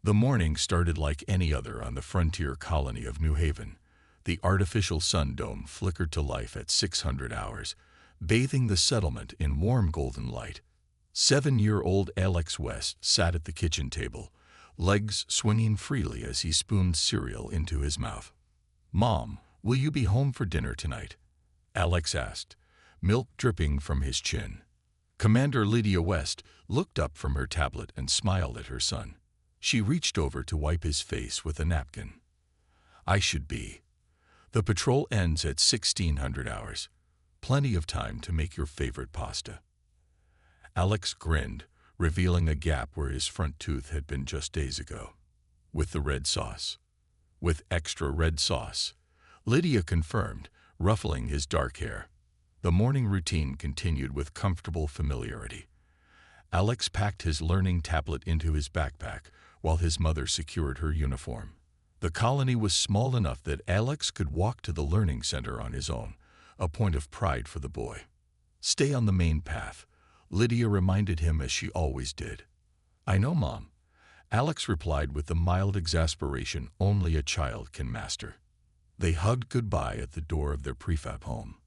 The morning started like any other on the frontier colony of New Haven. The artificial sun dome flickered to life at 600 hours, bathing the settlement in warm golden light. 7-year-old Alex West sat at the kitchen table, legs swinging freely as he spooned cereal into his mouth. "Mom, will you be home for dinner tonight?" Alex asked, milk dripping from his chin. Commander Lydia West looked up from her tablet and smiled at her son. She reached over to wipe his face with a napkin. "I should be. The patrol ends at 1600 hours. Plenty of time to make your favorite pasta." Alex grinned, revealing a gap where his front tooth had been just days ago. "With the red sauce." "With extra red sauce," Lydia confirmed, ruffling his dark hair. The morning routine continued with comfortable familiarity. Alex packed his learning tablet into his backpack, while his mother secured her uniform. The colony was small enough that Alex could walk to the learning center on his own, a point of pride for the boy. "Stay on the main path," Lydia reminded him as she always did. "I know, Mom," Alex replied with the mild exasperation only a child can master. They hugged goodbye at the door of their prefab home.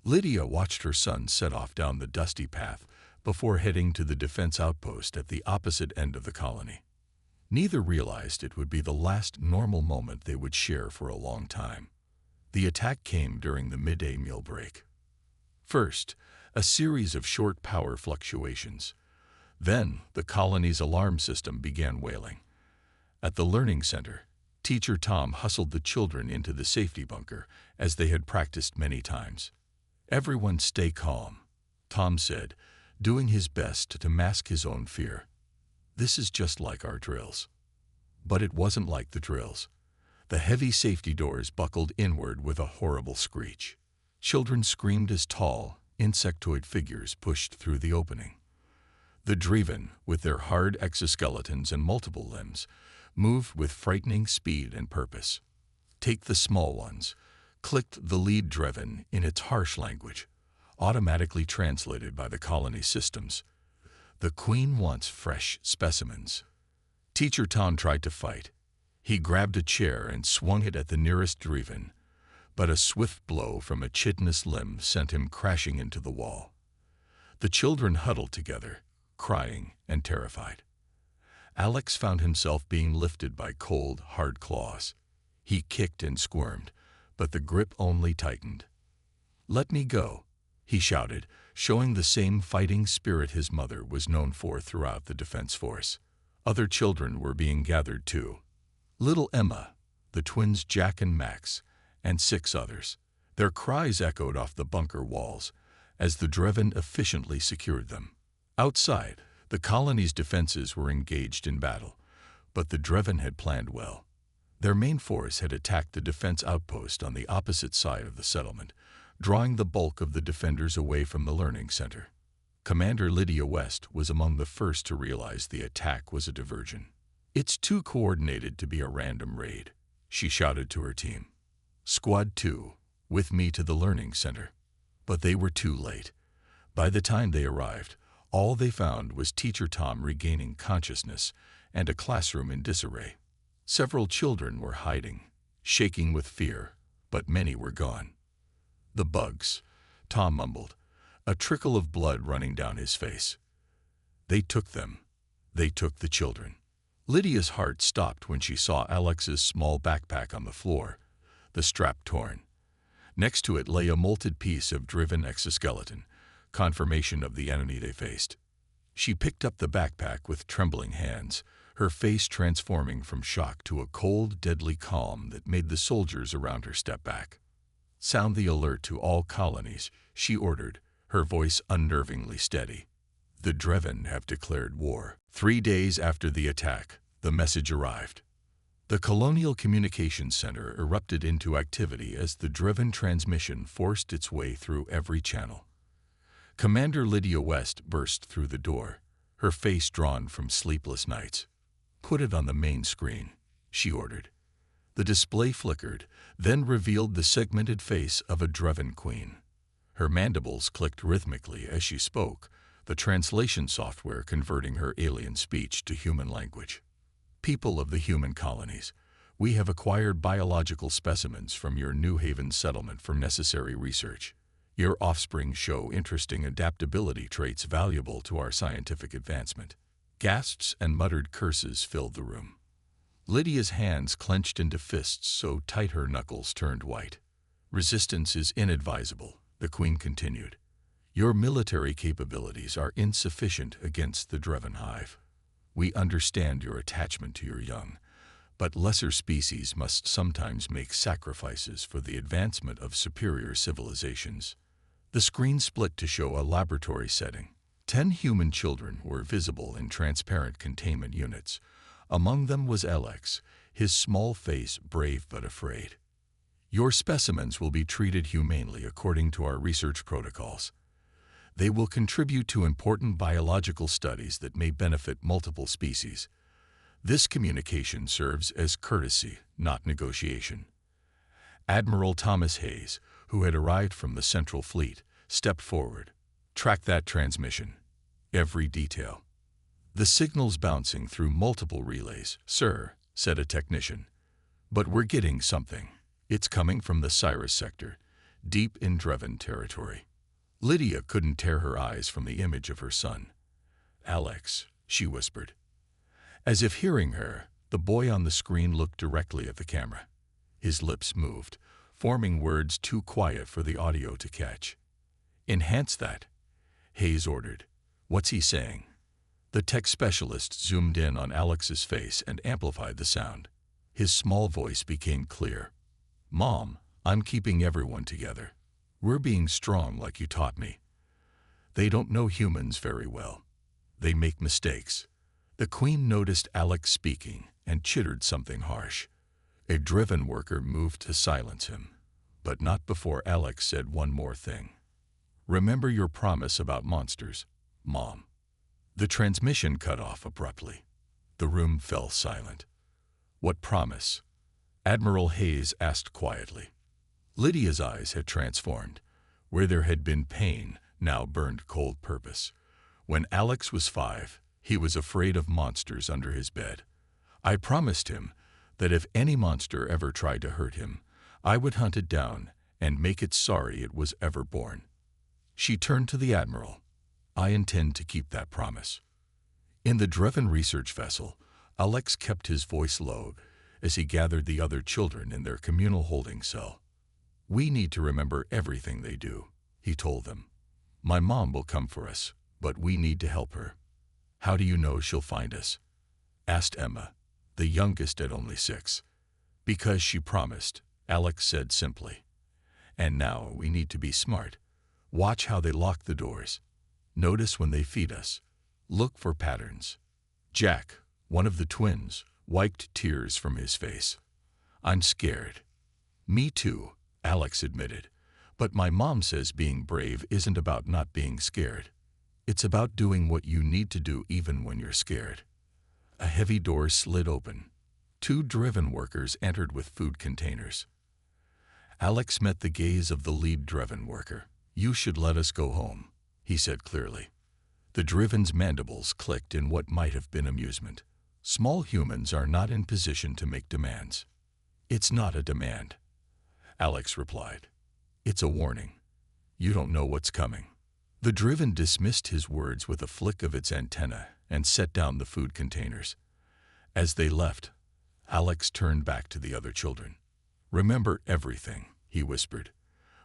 Lydia watched her son set off down the dusty path before heading to the defense outpost at the opposite end of the colony. Neither realized it would be the last normal moment they would share for a long time. The attack came during the midday meal break. First, a series of short power fluctuations. Then, the colony's alarm system began wailing. At the learning center, Teacher Tom hustled the children into the safety bunker, as they had practiced many times. "Everyone stay calm," Tom said, doing his best to mask his own fear. "This is just like our drills." But it wasn't like the drills. The heavy safety doors buckled inward with a horrible screech. Children screamed as tall, insectoid figures pushed through the opening. The Driven, with their hard exoskeletons and multiple limbs, moved with frightening speed and purpose. "Take the small ones," clicked the lead Driven in its harsh language, automatically translated by the colony systems. "The Queen wants fresh specimens." Teacher Tom tried to fight. He grabbed a chair and swung it at the nearest Driven, but a swift blow from a chitinous limb sent him crashing into the wall. The children huddled together, crying and terrified. Alex found himself being lifted by cold, hard claws. He kicked and squirmed, but the grip only tightened. "Let me go," he shouted, showing the same fighting spirit his mother was known for throughout the defense force. Other children were being gathered too. Little Emma, the twins Jack and Max, and 6 others. Their cries echoed off the bunker walls as the Driven efficiently secured them. Outside, the colony's defenses were engaged in battle, but the Driven had planned well. Their main force had attacked the defense outpost on the opposite side of the settlement, drawing the bulk of the defenders away from the learning center. Commander Lydia West was among the first to realize the attack was a diversion. "It's too coordinated to be a random raid," she shouted to her team. "Squad 2, with me to the learning center." But they were too late. By the time they arrived, all they found was Teacher Tom regaining consciousness and a classroom in disarray. Several children were hiding, shaking with fear, but many were gone. "The bugs," Tom mumbled, a trickle of blood running down his face. "They took them. They took the children." Lydia's heart stopped when she saw Alex's small backpack on the floor, the strap torn. Next to it lay a molted piece of Driven exoskeleton, confirmation of the enemy they faced. She picked up the backpack with trembling hands, her face transforming from shock to a cold, deadly calm that made the soldiers around her step back. "Sound the alert to all colonies," she ordered, her voice unnervingly steady. "The Driven have declared war." 3 days after the attack, the message arrived. The Colonial Communications Center erupted into activity as the Driven transmission forced its way through every channel. Commander Lydia West burst through the door, her face drawn from sleepless nights. "Put it on the main screen," she ordered. The display flickered, then revealed the segmented face of a Driven queen. Her mandibles clicked rhythmically as she spoke, the translation software converting her alien speech to human language. People of the human colonies, we have acquired biological specimens from your New Haven settlement for necessary research. Your offspring show interesting adaptability traits valuable to our scientific advancement. Gasps and muttered curses filled the room. Lydia's hands clenched into fists so tight her knuckles turned white. Resistance is inadvisable, the Queen continued. Your military capabilities are insufficient against the Dreven Hive. We understand your attachment to your young, but lesser species must sometimes make sacrifices for the advancement of superior civilizations. The screen split to show a laboratory setting. 10 human children were visible in transparent containment units. Among them was Alex, his small face brave but afraid. Your specimens will be treated humanely according to our research protocols. They will contribute to important biological studies that may benefit multiple species. This communication serves as courtesy, not negotiation. Admiral Thomas Hayes, who had arrived from the Central Fleet, stepped forward. Track that transmission. Every detail. The signal's bouncing through multiple relays, sir, said a technician. But we're getting something. It's coming from the Cyrus sector, deep in Dreven territory. Lydia couldn't tear her eyes from the image of her son. Alex, she whispered. As if hearing her, the boy on the screen looked directly at the camera. His lips moved, forming words too quiet for the audio to catch. Enhance that, Hayes ordered. What's he saying? The tech specialist zoomed in on Alex's face and amplified the sound. His small voice became clear. Mom, I'm keeping everyone together. We're being strong like you taught me. They don't know humans very well. They make mistakes. The Queen noticed Alex speaking and chittered something harsh. A Dreven worker moved to silence him, but not before Alex said one more thing. Remember your promise about monsters, Mom. The transmission cut off abruptly. The room fell silent. What promise? Admiral Hayes asked quietly. Lydia's eyes had transformed. Where there had been pain, now burned cold purpose. When Alex was 5, he was afraid of monsters under his bed. I promised him that if any monster ever tried to hurt him, I would hunt it down and make it sorry it was ever born. She turned to the Admiral. I intend to keep that promise. In the Dreven research vessel, Alex kept his voice low as he gathered the other children in their communal holding cell. We need to remember everything they do, he told them. My mom will come for us, but we need to help her. How do you know she'll find us? Asked Emma, the youngest at only 6. Because she promised, Alex said simply. And now we need to be smart. Watch how they lock the doors. Notice when they feed us. Look for patterns. Jack, one of the twins, wiped tears from his face. I'm scared. Me too, Alex admitted. But my mom says being brave isn't about not being scared. It's about doing what you need to do even when you're scared. A heavy door slid open. 2 Dreven workers entered with food containers. Alex met the gaze of the lead Dreven worker. You should let us go home, he said clearly. The Dreven's mandibles clicked in what might have been amusement. Small humans are not in position to make demands. It's not a demand, Alex replied. It's a warning. You don't know what's coming. The Dreven dismissed his words with a flick of its antenna and set down the food containers. As they left, Alex turned back to the other children. Remember everything, he whispered.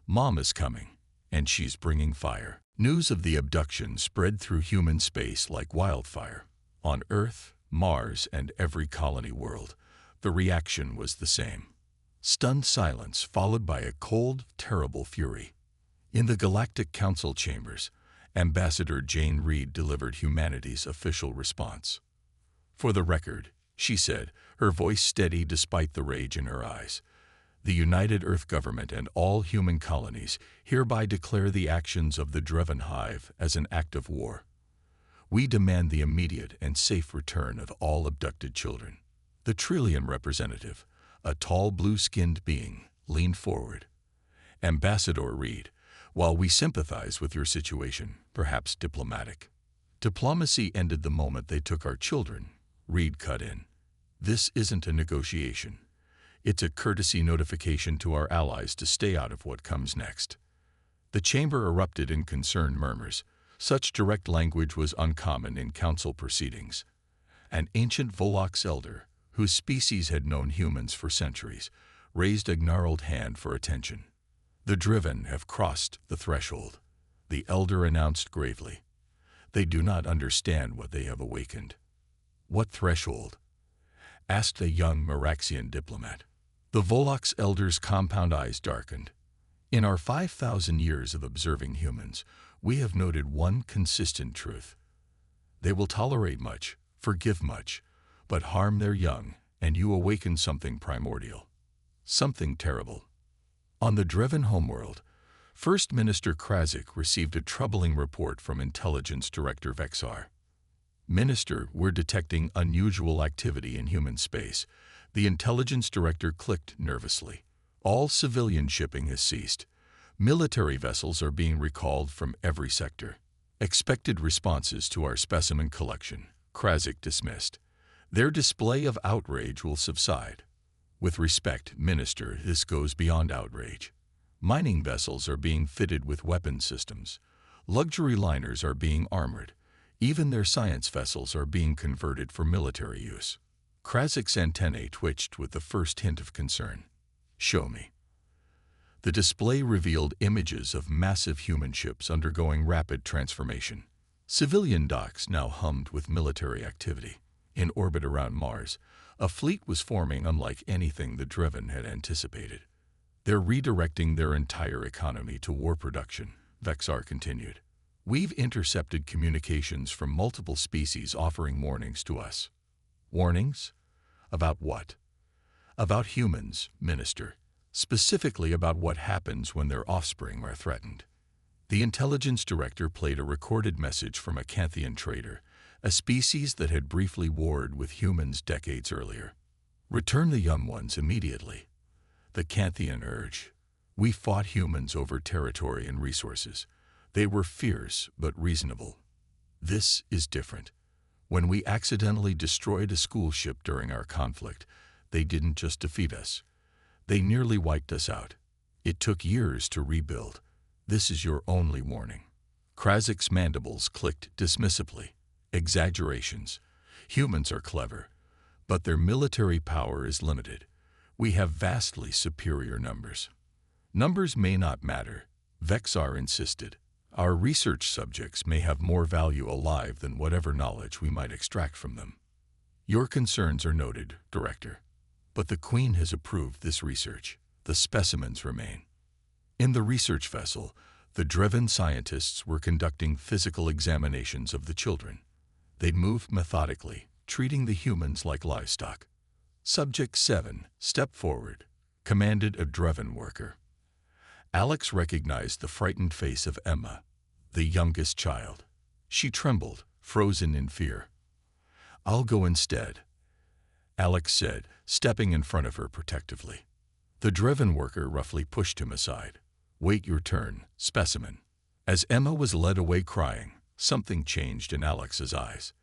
Mom is coming, and she's bringing fire. News of the abduction spread through human space like wildfire. On Earth, Mars, and every colony world, the reaction was the same. Stunned silence followed by a cold, terrible fury. In the Galactic Council chambers, Ambassador Jane Reed delivered humanity's official response. For the record, she said, her voice steady despite the rage in her eyes, the United Earth Government and all human colonies hereby declare the actions of the Dreven Hive as an act of war. We demand the immediate and safe return of all abducted children. The Trillium representative, a tall blue-skinned being, leaned forward. Ambassador Reed, while we sympathize with your situation, perhaps diplomatic. Diplomacy ended the moment they took our children, Reed cut in. This isn't a negotiation. It's a courtesy notification to our allies to stay out of what comes next. The chamber erupted in concerned murmurs. Such direct language was uncommon in council proceedings. An ancient Volok's elder, whose species had known humans for centuries, raised a gnarled hand for attention. "The Driven have crossed the threshold," the elder announced gravely. "They do not understand what they have awakened." "What threshold?" asked a young Meraxian diplomat. The Volok's elder's compound eyes darkened. "In our 5,000 years of observing humans, we have noted one consistent truth. They will tolerate much, forgive much, but harm their young, and you awaken something primordial. Something terrible." On the Driven homeworld, First Minister Krazik received a troubling report from Intelligence Director Vexar. "Minister, we're detecting unusual activity in human space." The Intelligence Director clicked nervously. "All civilian shipping has ceased. Military vessels are being recalled from every sector. Expected responses to our specimen collection," Krazik dismissed. "Their display of outrage will subside." "With respect, Minister, this goes beyond outrage. Mining vessels are being fitted with weapon systems. Luxury liners are being armored. Even their science vessels are being converted for military use." Krazik's antennae twitched with the first hint of concern. "Show me." The display revealed images of massive human ships undergoing rapid transformation. Civilian docks now hummed with military activity. In orbit around Mars, a fleet was forming unlike anything the Driven had anticipated. "They're redirecting their entire economy to war production," Vexar continued. "We've intercepted communications from multiple species offering warnings to us." "Warnings? About what?" "About humans, Minister. Specifically about what happens when their offspring are threatened." The Intelligence Director played a recorded message from a Canthian trader, a species that had briefly warred with humans decades earlier. "Return the young ones immediately." The Canthian urged. "We fought humans over territory and resources. They were fierce but reasonable. This is different. When we accidentally destroyed a school ship during our conflict, they didn't just defeat us. They nearly wiped us out. It took years to rebuild. This is your only warning." Krazik's mandibles clicked dismissively. "Exaggerations. Humans are clever, but their military power is limited. We have vastly superior numbers." "Numbers may not matter," Vexar insisted. "Our research subjects may have more value alive than whatever knowledge we might extract from them." "Your concerns are noted, Director. But the Queen has approved this research. The specimens remain." In the research vessel, the Driven scientists were conducting physical examinations of the children. They moved methodically, treating the humans like livestock. "Subject 7, step forward," commanded a Driven worker. Alex recognized the frightened face of Emma, the youngest child. She trembled, frozen in fear. "I'll go instead," Alex said, stepping in front of her protectively. The Driven worker roughly pushed him aside. "Wait your turn, specimen." As Emma was led away crying, something changed in Alex's eyes.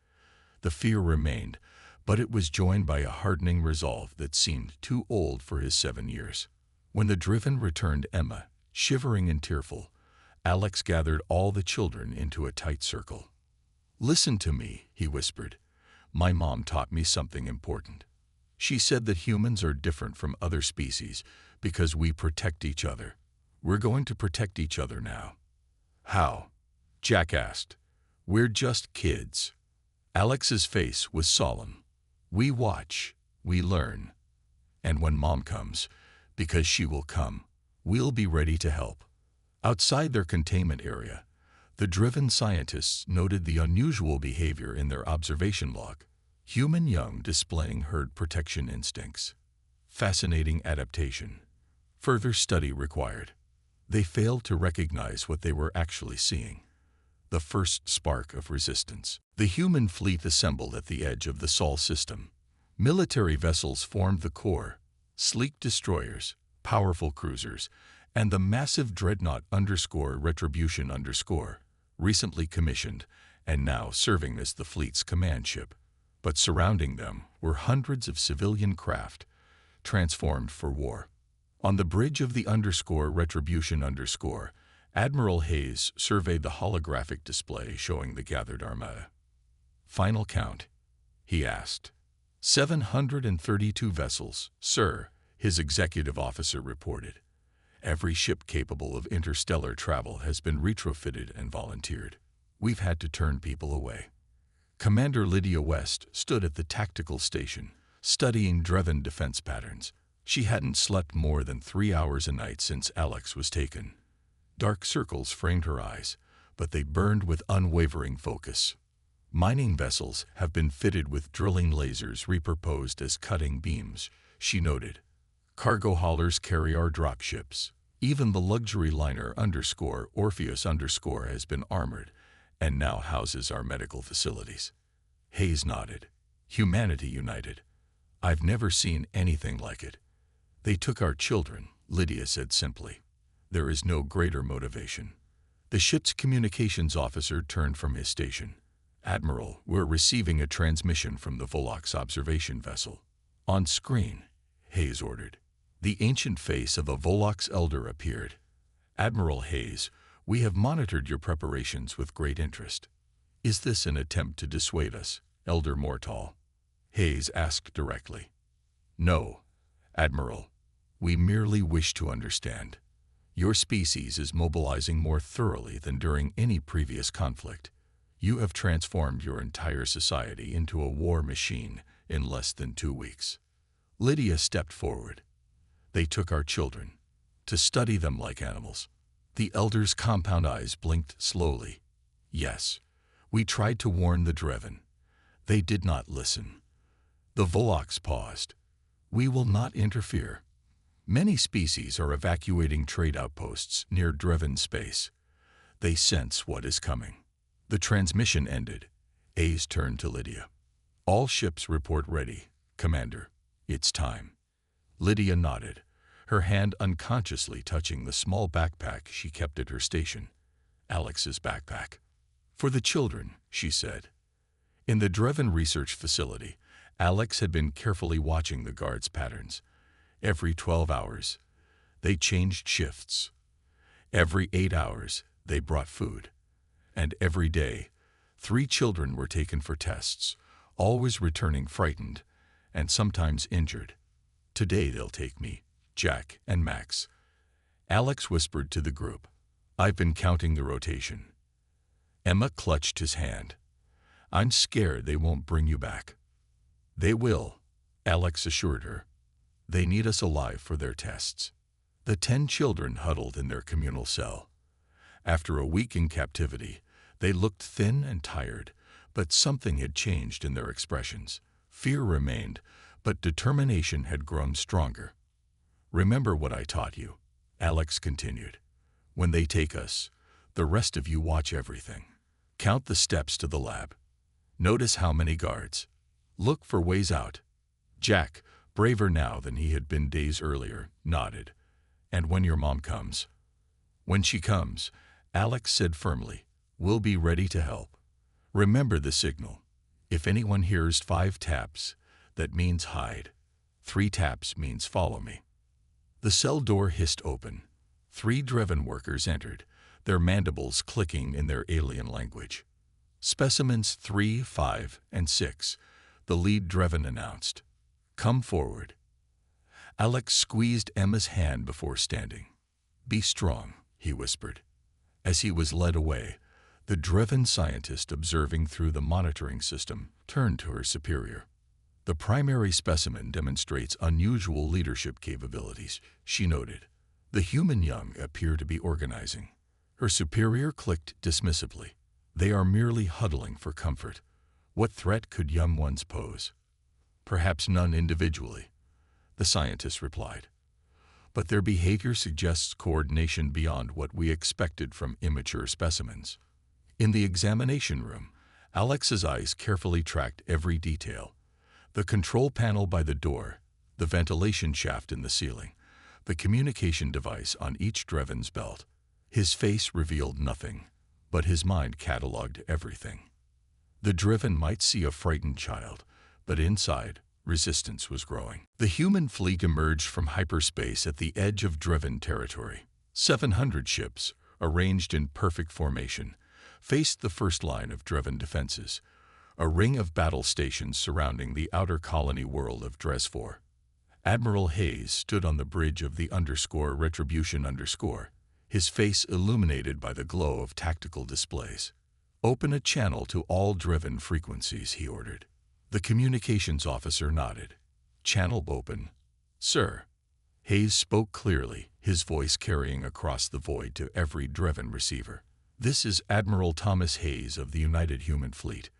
The fear remained, but it was joined by a hardening resolve that seemed too old for his 7 years. When the Driven returned Emma, shivering and tearful, Alex gathered all the children into a tight circle. "Listen to me," he whispered. "My mom taught me something important. She said that humans are different from other species because we protect each other. We're going to protect each other now." "How?" Jack asked. "We're just kids." Alex's face was solemn. "We watch, we learn. And when Mom comes, because she will come, we'll be ready to help." Outside their containment area, the Driven scientists noted the unusual behavior in their observation log. Human young displaying herd protection instincts. Fascinating adaptation. Further study required. They failed to recognize what they were actually seeing. The first spark of resistance. The human fleet assembled at the edge of the Sol system. Military vessels formed the core, sleek destroyers, powerful cruisers, and the massive dreadnought _Retribution _, recently commissioned and now serving as the fleet's command ship. but surrounding them were hundreds of civilian craft, transformed for war. On the bridge of the _Retribution _, Admiral Hayes surveyed the holographic display showing the gathered armada. "Final count?" he asked. 732 vessels, sir," his executive officer reported. "Every ship capable of interstellar travel has been retrofitted and volunteered. We've had to turn people away." Commander Lydia West stood at the tactical station, studying Dreven defense patterns. She hadn't slept more than 3 hours a night since Alex was taken. Dark circles framed her eyes, but they burned with unwavering focus. "Mining vessels have been fitted with drilling lasers repurposed as cutting beams," she noted. "Cargo haulers carry our dropships. Even the luxury liner Orpheus has been armored and now houses our medical facilities." Hayes nodded. "Humanity united. I've never seen anything like it." "They took our children," Lydia said simply. "There is no greater motivation." The ship's communications officer turned from his station. "Admiral, we're receiving a transmission from the Volok's observation vessel." "On screen," Hayes ordered. The ancient face of a Volok's elder appeared. "Admiral Hayes, we have monitored your preparations with great interest." "Is this an attempt to dissuade us, Elder Mortal?" Hayes asked directly. "No, Admiral. We merely wish to understand. Your species is mobilizing more thoroughly than during any previous conflict. You have transformed your entire society into a war machine in less than 2 weeks." Lydia stepped forward. "They took our children, to study them like animals." The elder's compound eyes blinked slowly. "Yes, we tried to warn the Dreven. They did not listen." The Volok's paused. "We will not interfere. Many species are evacuating trade outposts near Dreven space. They sense what is coming." The transmission ended. Hayes turned to Lydia. "All ships report ready, Commander. It's time." Lydia nodded, her hand unconsciously touching the small backpack she kept at her station. Alex's backpack. "For the children," she said. In the Dreven research facility, Alex had been carefully watching the guards' patterns. Every 12 hours, they changed shifts. Every 8 hours, they brought food. And every day, 3 children were taken for tests, always returning frightened and sometimes injured. "Today they'll take me, Jack and Max." Alex whispered to the group. "I've been counting the rotation." Emma clutched his hand. "I'm scared they won't bring you back." "They will," Alex assured her. "They need us alive for their tests." The 10 children huddled in their communal cell. After a week in captivity, they looked thin and tired, but something had changed in their expressions. Fear remained, but determination had grown stronger. "Remember what I taught you," Alex continued. "When they take us, the rest of you watch everything. Count the steps to the lab. Notice how many guards. Look for ways out." Jack, braver now than he had been days earlier, nodded. "And when your mom comes?" "When she comes," Alex said firmly, "we'll be ready to help. Remember the signal. If anyone hears 5 taps, that means hide. 3 taps means follow me." The cell door hissed open. 3 Dreven workers entered, their mandibles clicking in their alien language. "Specimens 3, 5, and 6, the lead Dreven announced. "Come forward." Alex squeezed Emma's hand before standing. "Be strong," he whispered. As he was led away, the Dreven scientist observing through the monitoring system turned to her superior. "The primary specimen demonstrates unusual leadership capabilities," she noted. "The human young appear to be organizing." Her superior clicked dismissively. "They are merely huddling for comfort. What threat could young ones pose?" "Perhaps none individually," the scientist replied. "But their behavior suggests coordination beyond what we expected from immature specimens." In the examination room, Alex's eyes carefully tracked every detail. The control panel by the door, the ventilation shaft in the ceiling, the communication device on each Dreven's belt. His face revealed nothing, but his mind cataloged everything. The Dreven might see a frightened child, But inside, resistance was growing. The human fleet emerged from hyperspace at the edge of driven territory. 700 ships, arranged in perfect formation, faced the first line of driven defenses, a ring of battle stations surrounding the outer colony world of Dresfor. Admiral Hayes stood on the bridge of the Retribution, his face illuminated by the glow of tactical displays. "Open a channel to all driven frequencies," he ordered. The communications officer nodded. "Channel open, sir." Hayes spoke clearly, his voice carrying across the void to every driven receiver. "This is Admiral Thomas Hayes of the United Human Fleet.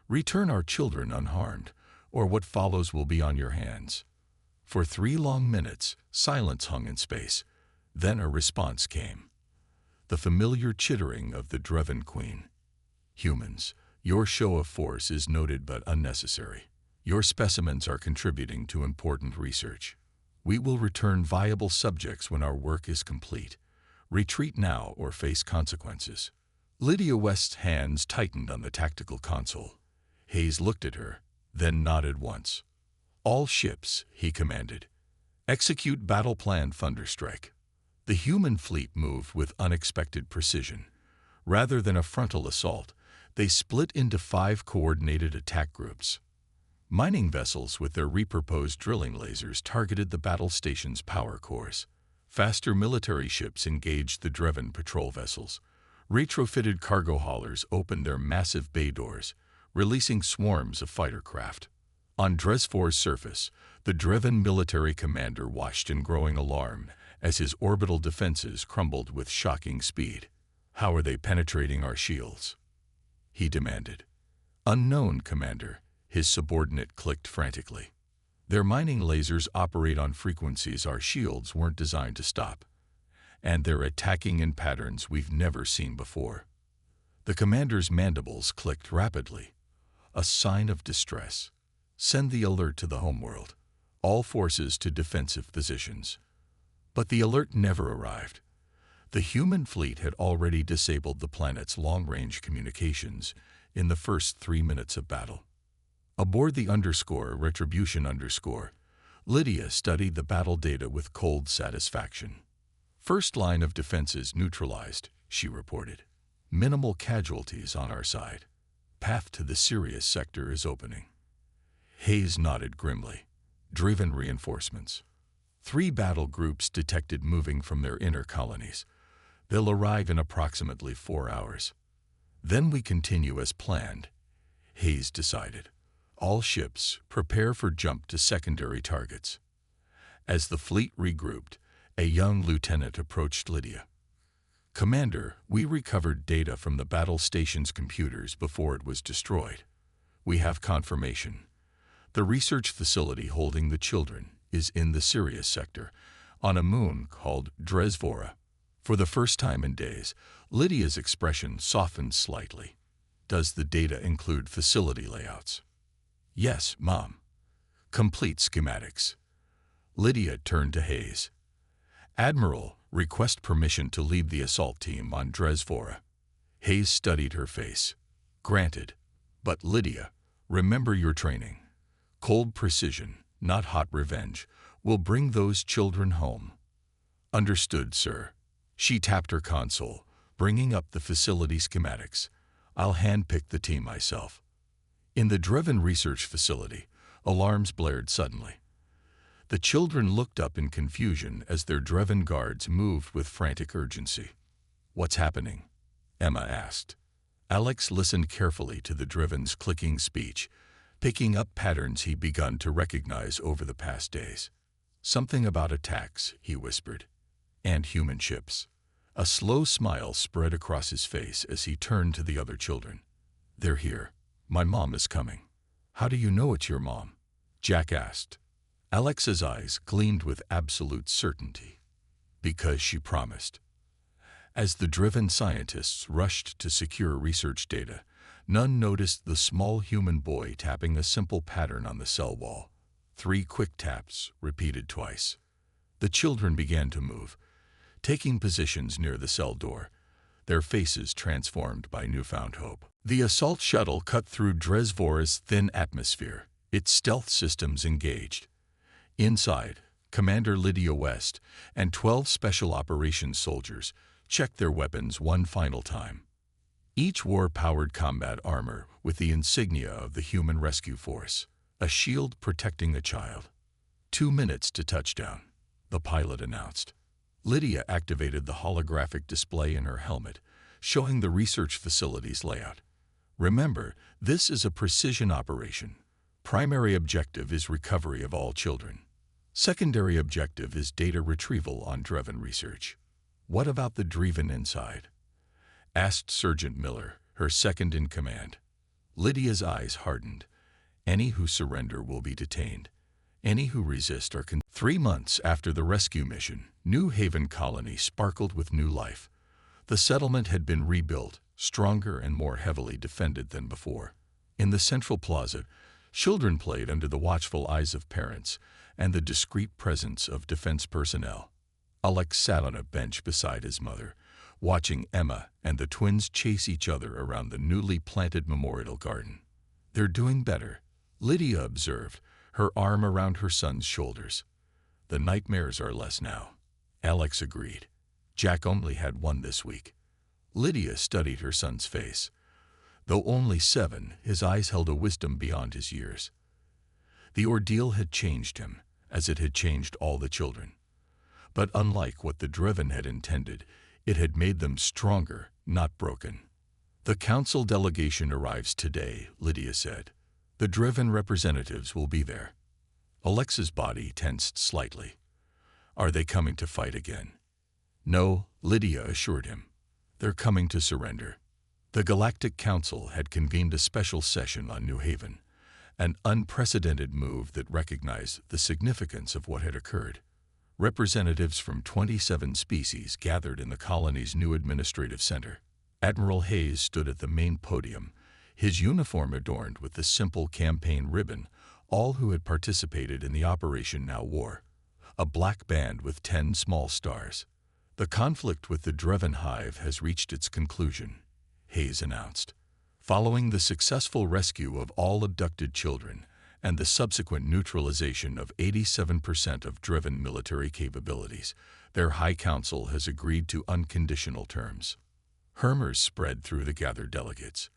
Return our children unharmed, or what follows will be on your hands." For 3 long minutes, silence hung in space. Then a response came. The familiar chittering of the Driven Queen. "Humans, your show of force is noted but unnecessary. Your specimens are contributing to important research. We will return viable subjects when our work is complete. Retreat now or face consequences." Lydia West's hands tightened on the tactical console. Hayes looked at her, then nodded once. "All ships," he commanded. "Execute battle plan Thunderstrike." The human fleet moved with unexpected precision. Rather than a frontal assault, they split into 5 coordinated attack groups. Mining vessels with their repurposed drilling lasers targeted the battle station's power cores. Faster military ships engaged the driven patrol vessels. Retrofitted cargo haulers opened their massive bay doors, releasing swarms of fighter craft. On Dresfor's surface, the driven military commander watched in growing alarm as his orbital defenses crumbled with shocking speed. "How are they penetrating our shields?" he demanded. "Unknown, Commander," his subordinate clicked frantically. "Their mining lasers operate on frequencies our shields weren't designed to stop, and they're attacking in patterns we've never seen before." The commander's mandibles clicked rapidly. "A sign of distress. Send the alert to the homeworld. All forces to defensive positions." But the alert never arrived. The human fleet had already disabled the planet's long-range communications in the first 3 minutes of battle. Aboard the Retribution, Lydia studied the battle data with cold satisfaction. "First line of defenses neutralized," she reported. "Minimal casualties on our side. Path to the Sirius sector is opening." Hayes nodded grimly. "Driven reinforcements. 3 battle groups detected moving from their inner colonies. They'll arrive in approximately 4 hours. Then we continue as planned," Hayes decided. "All ships, prepare for jump to secondary targets." As the fleet regrouped, a young lieutenant approached Lydia. "Commander, we recovered data from the battle station's computers before it was destroyed. We have confirmation. The research facility holding the children is in the Sirius sector, on a moon called Dresvora." For the first time in days, Lydia's expression softened slightly. "Does the data include facility layouts?" "Yes, Mom. Complete schematics." Lydia turned to Hayes. "Admiral, request permission to lead the assault team on Dresvora." Hayes studied her face. "Granted. But Lydia, remember your training. Cold precision, not hot revenge, will bring those children home." "Understood, sir." She tapped her console, bringing up the facility schematics. "I'll handpick the team myself." In the Driven Research Facility, alarms blared suddenly. The children looked up in confusion as their Driven guards moved with frantic urgency. "What's happening?" Emma asked. Alex listened carefully to the Driven's clicking speech, picking up patterns he'd begun to recognize over the past days. "Something about attacks," he whispered. "And human ships." A slow smile spread across his face as he turned to the other children. "They're here. My mom is coming." "How do you know it's your mom?" Jack asked. Alex's eyes gleamed with absolute certainty. "Because she promised." As the Driven scientists rushed to secure research data, none noticed the small human boy tapping a simple pattern on the cell wall. 3 quick taps, repeated twice. The children began to move, taking positions near the cell door, their faces transformed by newfound hope. The assault shuttle cut through Dresvora's thin atmosphere, its stealth systems engaged. Inside, Commander Lydia West and 12 Special Operations soldiers checked their weapons one final time. Each wore powered combat armor with the insignia of the Human Rescue Force, a shield protecting a child. 2 minutes to touchdown, the pilot announced. Lydia activated the holographic display in her helmet, showing the research facility's layout. Remember, this is a precision operation. Primary objective is recovery of all children. Secondary objective is data retrieval on Dreven research. What about the Dreven inside? Asked Sergeant Miller, her second in command. Lydia's eyes hardened. Any who surrender will be detained. Any who resist are 3 months after the rescue mission, New Haven Colony sparkled with new life. The settlement had been rebuilt, stronger and more heavily defended than before. In the central plaza, children played under the watchful eyes of parents and the discreet presence of defense personnel. Alex sat on a bench beside his mother, watching Emma and the twins chase each other around the newly planted memorial garden. "They're doing better," Lydia observed, her arm around her son's shoulders. "The nightmares are less now," Alex agreed. "Jack only had one this week." Lydia studied her son's face. Though only 7, his eyes held a wisdom beyond his years. The ordeal had changed him, as it had changed all the children. But unlike what the Dreven had intended, it had made them stronger, not broken. "The council delegation arrives today," Lydia said. "The Dreven representatives will be there." Alexa's body tensed slightly. "Are they coming to fight again?" "No," Lydia assured him. "They're coming to surrender." The Galactic Council had convened a special session on New Haven, an unprecedented move that recognized the significance of what had occurred. Representatives from 27 species gathered in the colony's new administrative center. Admiral Hayes stood at the main podium, his uniform adorned with the simple campaign ribbon all who had participated in the operation now wore, a black band with 10 small stars. "The conflict with the Dreven Hive has reached its conclusion," Hayes announced. "Following the successful rescue of all abducted children and the subsequent neutralization of 87% of Dreven military capabilities, their High Council has agreed to unconditional terms." Murmurs spread through the gathered delegates.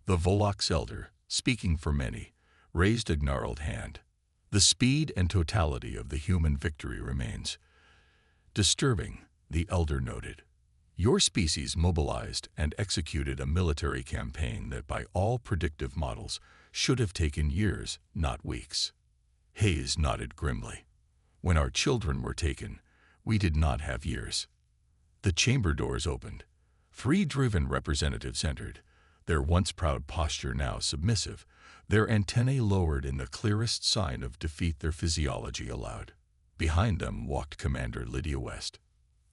The Volok's elder, speaking for many, raised a gnarled hand. "The speed and totality of the human victory remains disturbing," the elder noted. "Your species mobilized and executed a military campaign that by all predictive models should have taken years, not weeks." Hayes nodded grimly. "When our children were taken, we did not have years." The chamber doors opened. 3 Dreven representatives entered, their once proud posture now submissive, their antennae lowered in the clearest sign of defeat their physiology allowed. Behind them walked Commander Lydia West.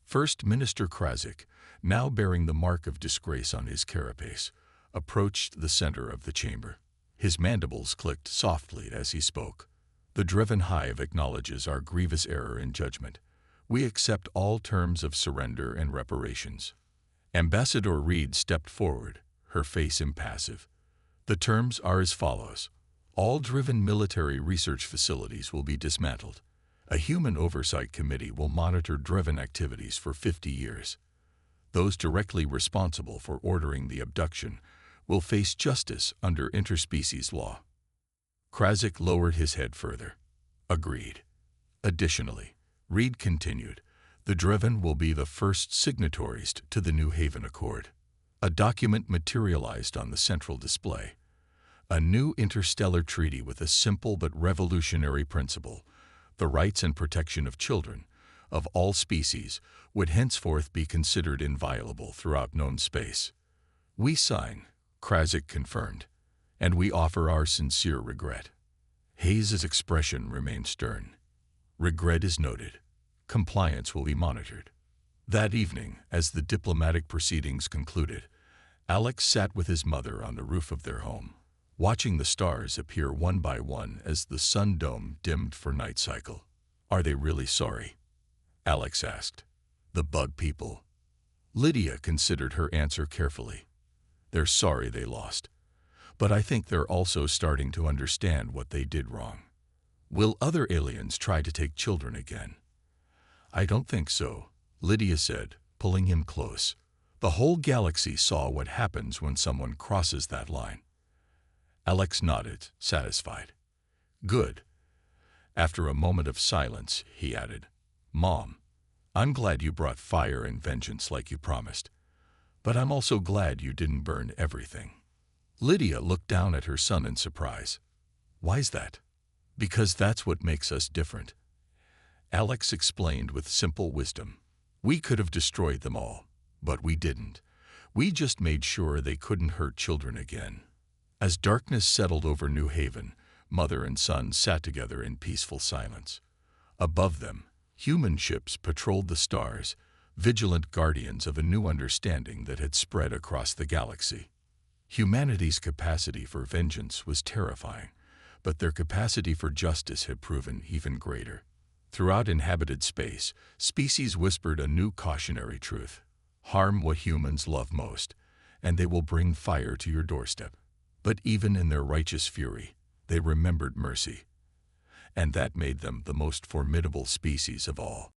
First Minister Krazik, now bearing the mark of disgrace on his carapace, approached the center of the chamber. His mandibles clicked softly as he spoke. "The Dreven Hive acknowledges our grievous error in judgment. We accept all terms of surrender and reparations." Ambassador Reed stepped forward, her face impassive. "The terms are as follows. All Dreven military research facilities will be dismantled. A human oversight committee will monitor Dreven activities for 50 years. Those directly responsible for ordering the abduction will face justice under interspecies law." Krazik lowered his head further. "Agreed." Additionally, Reed continued, "The Dreven will be the first signatories to the New Haven Accord." A document materialized on the central display. A new interstellar treaty with a simple but revolutionary principle: the rights and protection of children, of all species, would henceforth be considered inviolable throughout known space. "We sign," Krazik confirmed, "and we offer our sincere regret." Hayes's expression remained stern. "Regret is noted. Compliance will be monitored." That evening, as the diplomatic proceedings concluded, Alex sat with his mother on the roof of their home, watching the stars appear one by one as the sun dome dimmed for night cycle. "Are they really sorry?" Alex asked. "The bug people?" Lydia considered her answer carefully. "They're sorry they lost. But I think they're also starting to understand what they did wrong. Will other aliens try to take children again? I don't think so, Lydia said, pulling him close. The whole galaxy saw what happens when someone crosses that line. Alex nodded, satisfied. Good. After a moment of silence, he added, Mom, I'm glad you brought fire and vengeance like you promised. But I'm also glad you didn't burn everything. Lydia looked down at her son in surprise. Why's that? Because that's what makes us different. Alex explained with simple wisdom. We could have destroyed them all, but we didn't. We just made sure they couldn't hurt children again. As darkness settled over New Haven, mother and son sat together in peaceful silence. Above them, human ships patrolled the stars, vigilant guardians of a new understanding that had spread across the galaxy. Humanity's capacity for vengeance was terrifying, but their capacity for justice had proven even greater. Throughout inhabited space, species whispered a new cautionary truth. Harm what humans love most, and they will bring fire to your doorstep. But even in their righteous fury, they remembered mercy. And that made them the most formidable species of all.